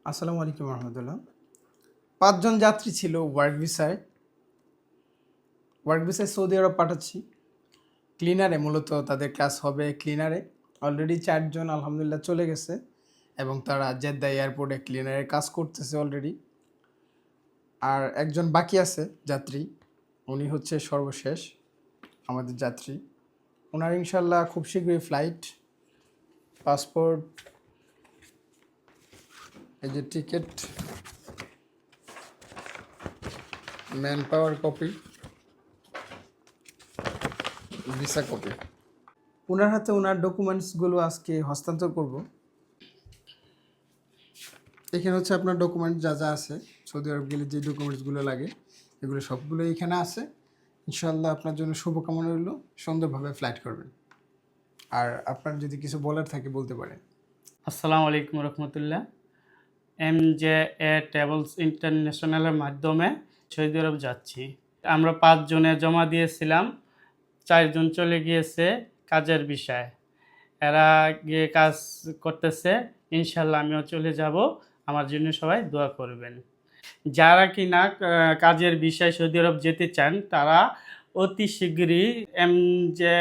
আসসালামু আলাইকুম রহমতুল্লাহ। ৫ জন যাত্রী ছিল ওয়ার্ক ভিসায় সৌদি আরব পাঠাচ্ছি। ক্লিনারে মূলত তাদের ক্লাস হবে ক্লিনারে। অলরেডি ৪ জন আলহামদুলিল্লাহ চলে গেছে এবং তারা জেদ্দা এয়ারপোর্টে ক্লিনারের কাজ করতেছে অলরেডি। আর একজন বাকি আছে যাত্রী, উনি হচ্ছে সর্বশেষ আমাদের যাত্রী। ওনার ইনশাল্লাহ খুব শীঘ্রই ফ্লাইট, পাসপোর্ট, এই যে ticket, man power copy, visa copy, ওনার হাতে ওনার ডকুমেন্টসগুলো আজকে হস্তান্তর করব। এখানে হচ্ছে আপনার ডকুমেন্ট যা যা আছে, সৌদি আরব গেলে যে ডকুমেন্টসগুলো লাগে এগুলো সবগুলো এখানে আছে। ইনশাআল্লাহ আপনার জন্য শুভকামনা রইল, সুন্দরভাবে ফ্লাইট করবেন। আর আপনার যদি কিছু বলার থাকে বলতে পারেন। আসসালামু আলাইকুম রহমতুল্লাহ। MJA ট্রাভেলস ইন্টারন্যাশনালের মাধ্যমে সৌদি আরব যাচ্ছি। আমরা 5 জনে জমা দিয়েছিলাম, 4 জন চলে গিয়েছে কাজের বিষয়ে। এরা গিয়ে কাজ করতেছে, ইনশাল্লাহ আমিও চলে যাব। আমার জন্য সবাই দোয়া করবেন। যারা কিনা কাজের বিষয়ে সৌদি আরব যেতে চান তারা অতি শীঘ্রই MJA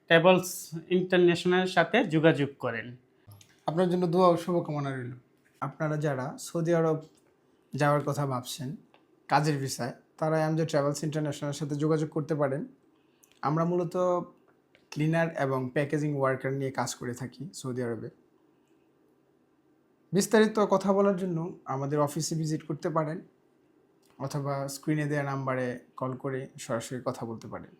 ট্রাভেলস ইন্টারন্যাশনালের সাথে যোগাযোগ করেন। আপনার জন্য দোয়া ও শুভকামনা রইল। আপনারা যারা সৌদি আরব যাওয়ার কথা ভাবছেন কাজের ভিসায়, তারা MJ ট্রাভেলস ইন্টারন্যাশনালের সাথে যোগাযোগ করতে পারেন। আমরা মূলত ক্লিনার এবং প্যাকেজিং ওয়ার্কার নিয়ে কাজ করে থাকি সৌদি আরবে। বিস্তারিত কথা বলার জন্য আমাদের অফিসে ভিজিট করতে পারেন অথবা স্ক্রিনে দেওয়া নাম্বারে কল করে সরাসরি কথা বলতে পারেন।